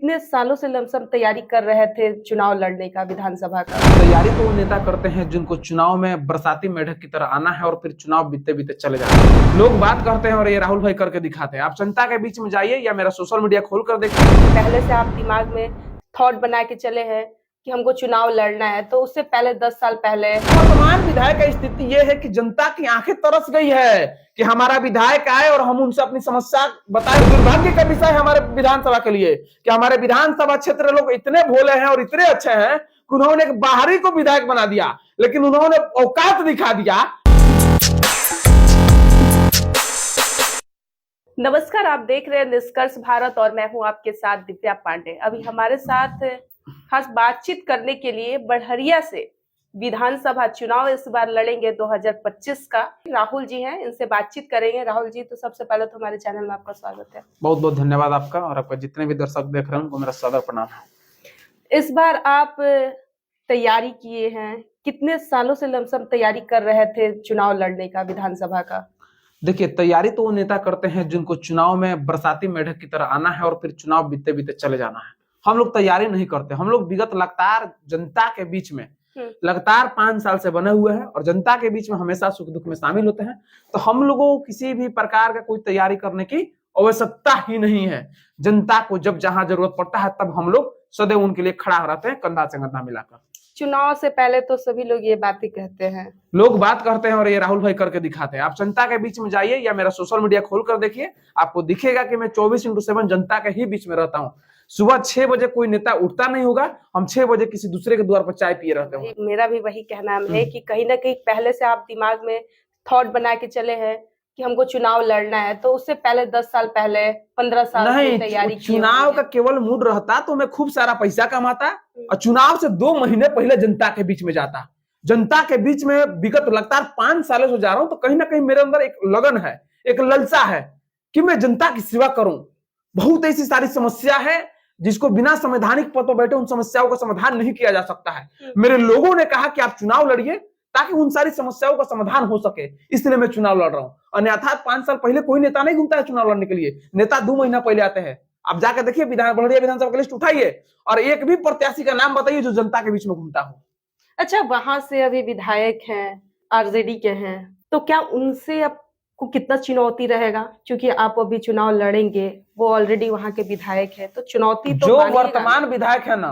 कितने सालों से लमसम तैयारी कर रहे थे चुनाव लड़ने का, विधानसभा का? तैयारी तो वो नेता करते हैं जिनको चुनाव में बरसाती मेढक की तरह आना है और फिर चुनाव बीते बीते चले जाना है। लोग बात करते हैं और ये राहुल भाई करके दिखाते हैं। आप जनता के बीच में जाइए या मेरा सोशल मीडिया खोल कर देखिए। पहले से आप दिमाग में थॉट बना के चले हैं कि हमको चुनाव लड़ना है, तो उससे पहले 10 साल पहले वर्तमान विधायक का स्थिति ये है कि जनता की आंखें तरस गई है कि हमारा विधायक आए और हम उनसे अपनी समस्या बताएं। दुर्भाग्य का विषय हमारे विधानसभा के लिए कि हमारे विधानसभा क्षेत्र लोग इतने भोले हैं और इतने अच्छे हैं कि उन्होंने एक बाहरी को विधायक बना दिया, लेकिन उन्होंने औकात दिखा दिया। नमस्कार, आप देख रहे हैं निष्कर्ष भारत और मैं हूं आपके साथ दिव्या पांडे। अभी हमारे साथ खास बातचीत करने के लिए बढ़हरिया से विधानसभा चुनाव इस बार लड़ेंगे 2025 का राहुल जी हैं, इनसे बातचीत करेंगे। राहुल जी, तो सबसे पहले तो हमारे चैनल में आपका स्वागत है। बहुत बहुत धन्यवाद आपका और आपका जितने भी दर्शक देख रहे हैं उनको मेरा सादर प्रणाम है। इस बार आप तैयारी किए हैं, कितने सालों से लमसम तैयारी कर रहे थे चुनाव लड़ने का, विधानसभा का? देखिए, तैयारी तो वो नेता करते हैं जिनको चुनाव में बरसाती मेढक की तरह आना है और फिर चुनाव बीते बीते चले जाना है। हम लोग तैयारी नहीं करते। हम लोग विगत लगातार जनता के बीच में लगातार 5 साल से बने हुए हैं और जनता के बीच में हमेशा सुख दुख में शामिल होते हैं। तो हम लोगों को किसी भी प्रकार का कोई तैयारी करने की आवश्यकता ही नहीं है। जनता को जब जहां जरूरत पड़ता है तब हम लोग सदैव उनके लिए खड़ा रहते हैं, कंधा से कंधा मिलाकर। चुनाव से पहले तो सभी लोग ये बातें कहते हैं, लोग बात करते हैं और ये राहुल भाई करके दिखाते हैं। आप जनता के बीच में जाइए या मेरा सोशल मीडिया खोल कर देखिए, आपको दिखेगा कि मैं 24/7 जनता के ही बीच में रहता हूँ। सुबह 6 बजे कोई नेता उठता नहीं होगा, हम 6 बजे किसी दूसरे के द्वार पर चाय पिए रहते हैं। मेरा भी वही कहना है कि कहीं ना कहीं पहले से आप दिमाग में थॉट बना के चले हैं कि हमको चुनाव लड़ना है, तो उससे पहले 10 साल पहले 15 साल की तैयारी की। चुनाव का केवल मूड रहता तो मैं खूब सारा पैसा कमाता और चुनाव से 2 महीने पहले जनता के बीच में जाता। जनता के बीच में विगत लगातार 5 सालों से जा रहा हूं, तो कहीं ना कहीं मेरे अंदर एक लगन है, एक ललसा है कि मैं जनता की सेवा करूं। बहुत ऐसी सारी समस्या है जिसको बिना संवैधानिक पद पर बैठे उन समस्याओं का समाधान नहीं किया जा सकता है। मेरे लोगों ने कहा कि आप चुनाव लड़िए ताकि उन सारी समस्याओं का समाधान हो सके, इसलिए मैं चुनाव लड़ रहा हूं। अन्यथा 5 साल पहले कोई नेता नहीं घूमता है चुनाव लड़ने के लिए। नेता 2 महीना पहले आते हैं। आप जाकर देखिए, बढ़िया विधानसभा की लिस्ट उठाइए और एक भी प्रत्याशी का नाम बताइए जो जनता के बीच में घूमता हो। अच्छा, वहां से अभी विधायक हैं, आरजेडी के हैं, तो क्या उनसे आपको कितना चुनौती रहेगा? क्योंकि आप अभी चुनाव लड़ेंगे, वो ऑलरेडी वहां के विधायक है, तो चुनौती तो जो वर्तमान विधायक है ना,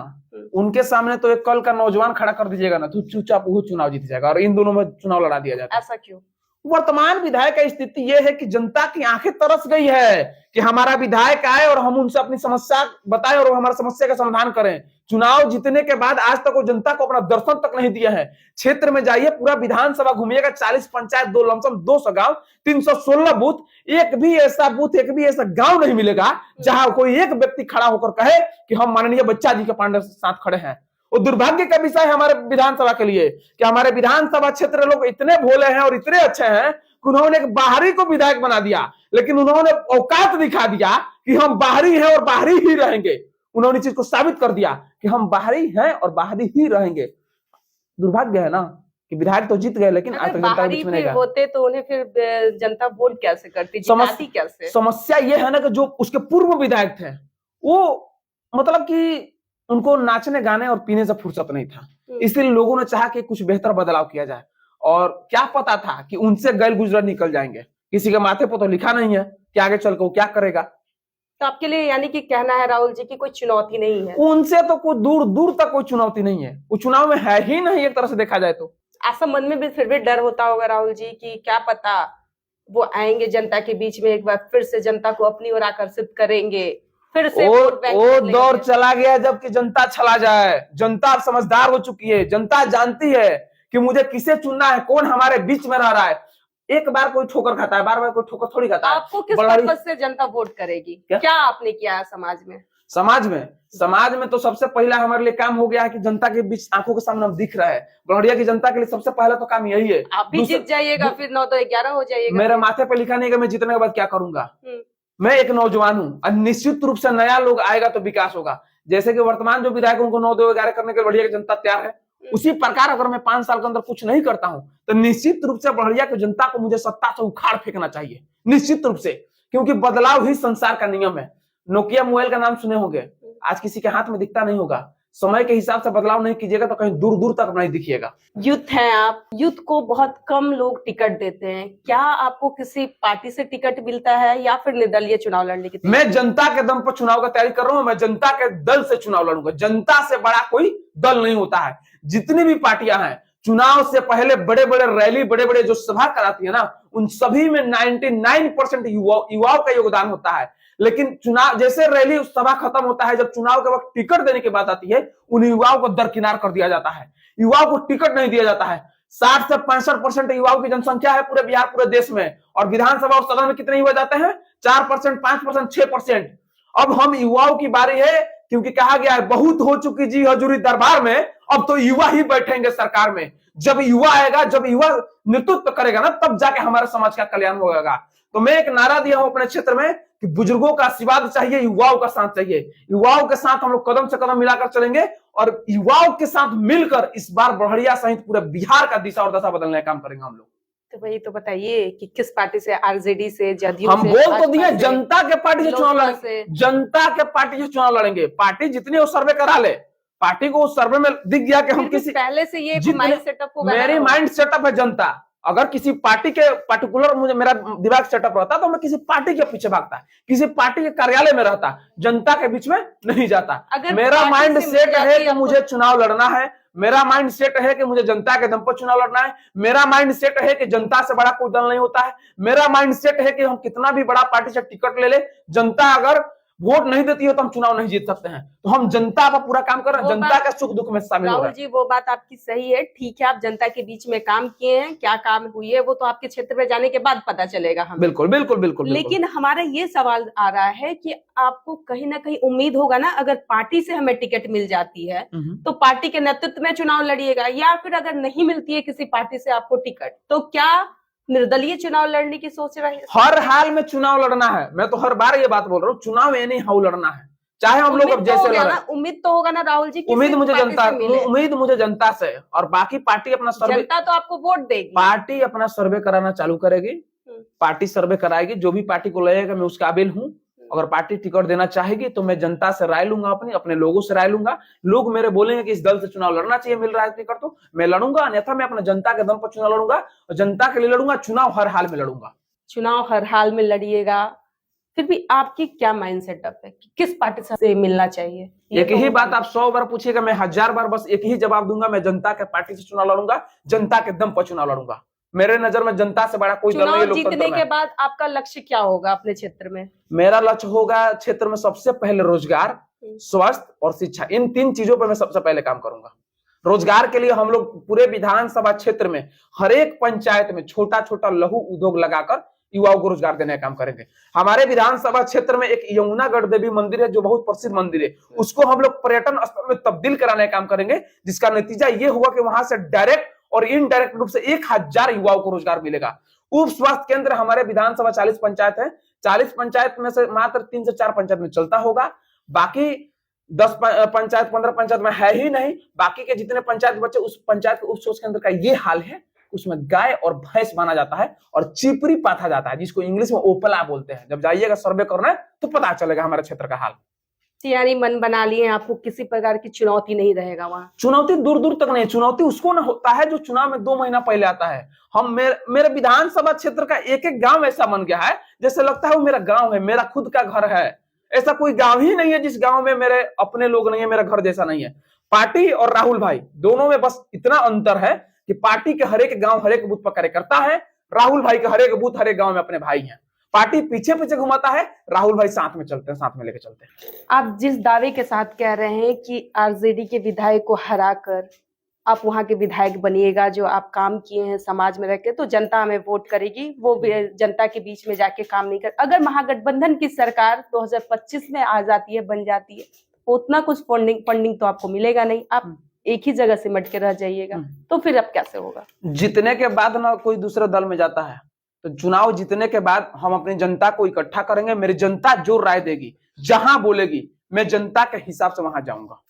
उनके सामने तो एक कल का नौजवान खड़ा कर दीजिएगा ना, तो चुपचाप वो चुनाव जीत जाएगा और इन दोनों में चुनाव लड़ा दिया जाता है। ऐसा क्यों? वर्तमान विधायक का स्थिति यह है कि जनता की आंखें तरस गई है कि हमारा विधायक आए और हम उनसे अपनी समस्या बताएं और हमारी समस्या का समाधान करें। चुनाव जीतने के बाद आज तक वो जनता को अपना दर्शन तक नहीं दिया है। क्षेत्र में जाइए, पूरा विधानसभा घूमिएगा, 40 पंचायत, 200 गांव, 316 बूथ, एक भी ऐसा बूथ, एक भी ऐसा गांव नहीं मिलेगा जहां कोई एक व्यक्ति खड़ा होकर कहे कि हम माननीय बच्चा जी के पांडे के साथ खड़े हैं। और दुर्भाग्य का विषय है हमारे विधानसभा के लिए कि हमारे विधानसभा क्षेत्र लोग इतने भोले हैं और इतने अच्छे हैं कि उन्होंने एक बाहरी को विधायक बना दिया, लेकिन उन्होंने औकात दिखा दिया कि हम बाहरी हैं और बाहरी ही रहेंगे। उन्होंने चीज को साबित कर दिया कि हम बाहरी हैं और बाहरी ही रहेंगे। दुर्भाग्य है ना कि विधायक तो जीत गए, लेकिन आज तक जनता के बीच में नहीं गए। होते तो उन्हें फिर जनता वोट कैसे करती, जिताती कैसे? समस्या ये है ना कि जो उसके पूर्व विधायक थे वो मतलब कि उनको नाचने गाने और पीने से फुर्सत नहीं था, इसलिए लोगों ने चाहा कि कुछ बेहतर बदलाव किया जाए। और क्या पता था कि उनसे गैल गुजर निकल जाएंगे। किसी के माथे पर तो लिखा नहीं है कि आगे चलकर वो क्या करेगा। तो आपके लिए यानी कि कहना है राहुल जी की कोई चुनौती नहीं है? उनसे तो कोई दूर दूर तक कोई चुनौती नहीं है। वो चुनाव में है ही नहीं, एक तरह से देखा जाए तो। ऐसा मन में भी फिर भी डर होता होगा राहुल जी कि क्या पता वो आएंगे जनता के बीच में, एक बार फिर से जनता को अपनी ओर आकर्षित करेंगे, फिर से वो दौर चला गया जबकि जनता चला जाए। जनता अब समझदार हो चुकी है। जनता जानती है कि मुझे किसे चुनना है, कौन हमारे बीच में रह रहा है। एक बार कोई ठोकर खाता है, बार बार कोई ठोकर थोड़ी खाता है। आपको किस पर्पस से जनता वोट करेगी? क्या आपने किया है समाज में? समाज में तो सबसे पहला हमारे लिए काम हो गया है कि जनता के बीच आंखों के सामने हम दिख रहा है। बढ़िया की जनता के लिए सबसे पहला तो काम यही है। आप भी जीत जाइएगा, फिर 9 तो 11 हो जाइएगा। मेरे माथे पे लिखा नहीं कि मैं जीतने के बाद क्या करूंगा। मैं एक नौजवान हूँ और निश्चित रूप से नया लोग आएगा तो विकास होगा। जैसे कि वर्तमान जो विधायक उनको 9 2 11 करने के बढ़िया की जनता तैयार है, उसी प्रकार अगर मैं 5 साल के अंदर कुछ नहीं करता हूं तो निश्चित रूप से बढ़िया की जनता को मुझे सत्ता से उखाड़ फेंकना चाहिए, निश्चित रूप से, क्योंकि बदलाव ही संसार का नियम है। नोकिया मोबाइल का नाम सुने होंगे, आज किसी के हाथ में दिखता नहीं होगा। समय के हिसाब से बदलाव नहीं कीजिएगा तो कहीं दूर दूर तक नहीं दिखिएगा। यूथ हैं आप, यूथ को बहुत कम लोग टिकट देते हैं, क्या आपको किसी पार्टी से टिकट मिलता है या फिर निर्दलीय चुनाव लड़ने की? मैं जनता के दम पर चुनाव का तैयारी कर रहा हूं। मैं जनता के दल से चुनाव लड़ूंगा। जनता से बड़ा कोई दल नहीं होता है। जितनी भी पार्टियां हैं चुनाव से पहले बड़े बड़े रैली, बड़े बड़े जो सभा कराती है ना, उन सभी में 99% युवाओं का योगदान होता है। लेकिन चुनाव जैसे रैली सभा खत्म होता है, जब चुनाव के वक्त टिकट देने की बात आती है, उन युवाओं को दरकिनार कर दिया जाता है। युवाओं को टिकट नहीं दिया जाता है। 60 से 65% युवाओं की जनसंख्या है पूरे बिहार, पूरे देश में। और विधानसभा और सदन में कितने युवा जाते हैं? 4%, 5%, 6%। अब हम युवाओं की बारी है, क्योंकि कहा गया है बहुत हो चुकी जी हजूरी दरबार में, अब तो युवा ही बैठेंगे सरकार में। जब युवा आएगा, जब युवा नेतृत्व करेगा ना, तब जाके हमारे समाज का कल्याण होगा। तो मैं एक नारा दिया हूं अपने क्षेत्र में कि बुजुर्गों का आशीर्वाद चाहिए, युवाओं का साथ चाहिए। युवाओं के साथ हम लोग कदम से कदम मिलाकर चलेंगे और युवाओं के साथ मिलकर इस बार बड़हरिया सहित पूरे बिहार का दिशा और दशा बदलने का काम करेंगे हम लोग। तो वही तो बताइए कि किस पार्टी से, आरजेडी से, जदयू हम से? बोल तो दिए जनता के पार्टी से चुनाव लोकसभा लड़ेंगे। से? जनता के पार्टी से चुनाव लड़ेंगे। पार्टी जितनी वो सर्वे करा ले, पार्टी को उस सर्वे में दिख गया कि हम फिर भी किसी पहले से ये जितने- माइंड सेटअप होगा ना? मेरी माइंड सेटअप है जनता। अगर किसी पार्टी के पर्टिकुलर मुझे मेरा दिमाग सेटअप रहता तो मैं किसी पार्टी के पीछे भागता, किसी पार्टी के कार्यालय में रहता, जनता के बीच में नहीं जाता। अगर मेरा पार्टी माइंड से सेट मिल है जाती कि आपको- मुझे चुनाव लड़ना है। मेरा माइंड सेट है कि मुझे जनता के दम पर चुनाव लड़ना है। मेरा माइंड सेट है कि जनता से बड़ा कोई दल नहीं होता है। मेरा माइंड सेट है कि हम कितना भी बड़ा पार्टी से टिकट ले ले, जनता अगर वोट नहीं देती है तो हम चुनाव नहीं जीत सकते हैं। तो हम जनता का पूरा काम कर रहे हैं, जनता के सुख दुख में शामिल हो रहे राहुल हैं। जी, वो बात आपकी सही है। ठीक है, आप जनता के बीच में काम किए हैं, क्या काम हुई है वो तो आपके क्षेत्र में जाने के बाद पता चलेगा हमें। बिल्कुल बिल्कुल बिल्कुल। लेकिन हमारा ये सवाल आ रहा है कि आपको कहीं ना कहीं उम्मीद होगा ना, अगर पार्टी से हमें टिकट मिल जाती है तो पार्टी के नेतृत्व में चुनाव लड़िएगा, या फिर अगर नहीं मिलती है किसी पार्टी से आपको टिकट, तो क्या निर्दलीय चुनाव लड़ने की सोच रहे हैं? हर हाल में चुनाव लड़ना है। मैं तो हर बार ये बात बोल रहा हूँ, चुनाव एनी हाउ लड़ना है, चाहे हम लोग अब जैसे लड़े। उम्मीद तो होगा ना राहुल जी, उम्मीद मुझे पार्टी जनता, से मिले। उम्मीद मुझे जनता से। और बाकी पार्टी अपना सर्वे, जनता तो आपको वोट देगी। पार्टी अपना सर्वे कराना चालू करेगी। पार्टी सर्वे कराएगी, जो भी पार्टी को लगेगा मैं उस काबिल हूँ। अगर पार्टी टिकट देना चाहेगी तो मैं जनता से राय लूंगा, अपने लोगों से राय लूंगा। लोग मेरे बोलेंगे कि इस दल से चुनाव लड़ना चाहिए, मिल रहा है टिकट तो मैं लड़ूंगा, अन्यथा मैं अपने जनता के दम पर चुनाव लड़ूंगा और जनता के लिए लड़ूंगा। चुनाव हर हाल में लड़ूंगा। चुनाव हर हाल में लड़िएगा। फिर भी आपकी क्या माइंड सेटअप है कि किस पार्टी से मिलना चाहिए? एक ही बात आप 100 बार पूछिएगा, मैं 1000 बार बस एक ही जवाब दूंगा, मैं जनता के पार्टी से चुनाव लड़ूंगा, जनता के दम पर चुनाव लड़ूंगा। मेरे नजर में जनता से बड़ा कोई दल नहीं है चुनाव लोकतंत्र जीतने में। के बाद आपका लक्ष्य क्या होगा अपने क्षेत्र में? मेरा लक्ष्य होगा क्षेत्र में सबसे पहले रोजगार, स्वास्थ्य और शिक्षा। इन 3 चीजों पर मैं सबसे पहले काम करूंगा। रोजगार के लिए हम लोग पूरे विधानसभा क्षेत्र में हर एक पंचायत में छोटा छोटा लघु उद्योग लगाकर युवाओं को रोजगार देने का काम करेंगे। हमारे विधानसभा क्षेत्र में एक यमुनागढ़ देवी मंदिर है जो बहुत प्रसिद्ध मंदिर है, उसको हम लोग पर्यटन स्थल में तब्दील कराने का काम करेंगे, जिसका नतीजा ये हुआ कि वहां से डायरेक्ट और इनडायरेक्ट रूप से 1000 युवाओं को रोजगार मिलेगा। उप स्वास्थ्य केंद्र हमारे विधानसभा 40 पंचायत है, 40 पंचायत में से मात्र 3 से 4 पंचायत में चलता होगा, बाकी 10 पंचायत 15 पंचायत में है ही नहीं। बाकी के जितने पंचायत बच्चे, उस पंचायत के उप स्वास्थ्य केंद्र का ये हाल है, उसमें गाय और भैंस माना जाता है और चिपरी पाथा जाता है, जिसको इंग्लिश में ओपला बोलते हैं। जब जाइएगा सर्वे करना है तो पता चलेगा हमारे क्षेत्र का हाल। यानी मन बना लिए, आपको किसी प्रकार की चुनौती नहीं रहेगा वहाँ? चुनौती दूर दूर तक नहीं। चुनौती उसको ना होता है जो चुनाव में 2 महीना पहले आता है। हम मेरे विधानसभा क्षेत्र का एक एक गांव ऐसा बन गया है जैसे लगता है वो मेरा गांव है, मेरा खुद का घर है। ऐसा कोई गांव ही नहीं है जिस गांव में मेरे अपने लोग नहीं है, मेरा घर जैसा नहीं है। पार्टी और राहुल भाई दोनों में बस इतना अंतर है कि पार्टी के हर एक गांव हर एक बूथ पर कार्यकर्ता है, राहुल भाई के हर एक बूथ हर एक गांव में अपने भाई हैं। पार्टी पीछे पीछे घुमाता है, राहुल भाई साथ में चलते हैं, साथ में लेके चलते हैं। आप जिस दावे के साथ कह रहे हैं कि आरजेडी के विधायक को हराकर आप वहां के विधायक बनिएगा, जो आप काम किए हैं समाज में रहकर, तो जनता हमें वोट करेगी, वो जनता के बीच में जाके काम नहीं कर। अगर महागठबंधन की सरकार 2025 में आ जाती है, बन जाती है, तो उतना कुछ फंडिंग तो आपको मिलेगा नहीं, आप एक ही जगह सिमट के रह जाइएगा, तो फिर अब कैसे होगा? जीतने के बाद ना कोई दूसरे दल में जाता है, तो चुनाव जीतने के बाद हम अपनी जनता को इकट्ठा करेंगे। मेरी जनता जो राय देगी, जहां बोलेगी, मैं जनता के हिसाब से वहां जाऊंगा।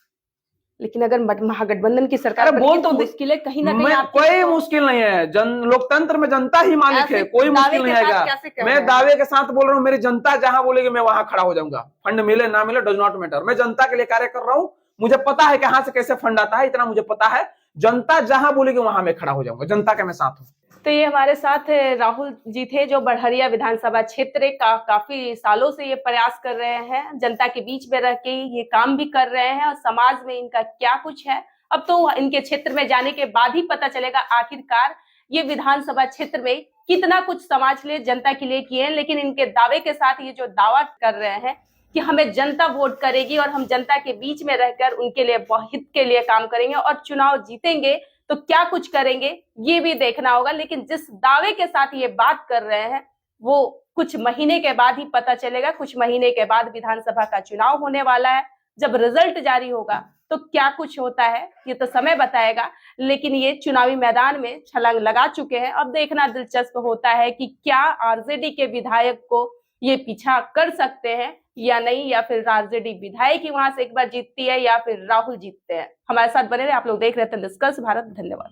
लेकिन अगर महागठबंधन की सरकार अरे बनेगी बोल तो तो मुश्किल है कहीं ना कहीं आपकी कोई तो मुश्किल नहीं है, लोकतंत्र में जनता ही मालिक ऐसे है, कोई दावे मुश्किल के नहीं साथ आएगा। कैसे कह मैं रहे हैं? दावे के साथ बोल रहा हूँ, मेरी जनता जहां बोलेगी मैं वहां खड़ा हो जाऊंगा। फंड मिले ना मिले डज नॉट मैटर, मैं जनता के लिए कार्य कर रहा हूँ। मुझे पता है कहां से कैसे फंड आता है, इतना मुझे पता है। जनता जहां बोलेगी वहां मैं खड़ा हो जाऊंगा, जनता के मैं साथ हूँ। तो ये हमारे साथ राहुल जी थे, जो बड़हरिया विधानसभा क्षेत्र का काफी सालों से ये प्रयास कर रहे हैं, जनता के बीच में रह के ये काम भी कर रहे हैं और समाज में इनका क्या कुछ है अब तो इनके क्षेत्र में जाने के बाद ही पता चलेगा आखिरकार ये विधानसभा क्षेत्र में कितना कुछ समाज के लिए, जनता के लिए किए हैं। लेकिन इनके दावे के साथ ये जो दावा कर रहे हैं कि हमें जनता वोट करेगी और हम जनता के बीच में रहकर उनके लिए, हित के लिए काम करेंगे और चुनाव जीतेंगे, तो क्या कुछ करेंगे ये भी देखना होगा। लेकिन जिस दावे के साथ ये बात कर रहे हैं वो कुछ महीने के बाद ही पता चलेगा। कुछ महीने के बाद विधानसभा का चुनाव होने वाला है, जब रिजल्ट जारी होगा तो क्या कुछ होता है ये तो समय बताएगा। लेकिन ये चुनावी मैदान में छलांग लगा चुके हैं। अब देखना दिलचस्प होता है कि क्या आरजेडी के विधायक को ये पीछा कर सकते हैं या नहीं, या फिर आरजेडी विधायक ही वहां से एक बार जीतती है या फिर राहुल जीतते हैं। हमारे साथ बने रहे, आप लोग देख रहे थे निष्कर्ष भारत। धन्यवाद।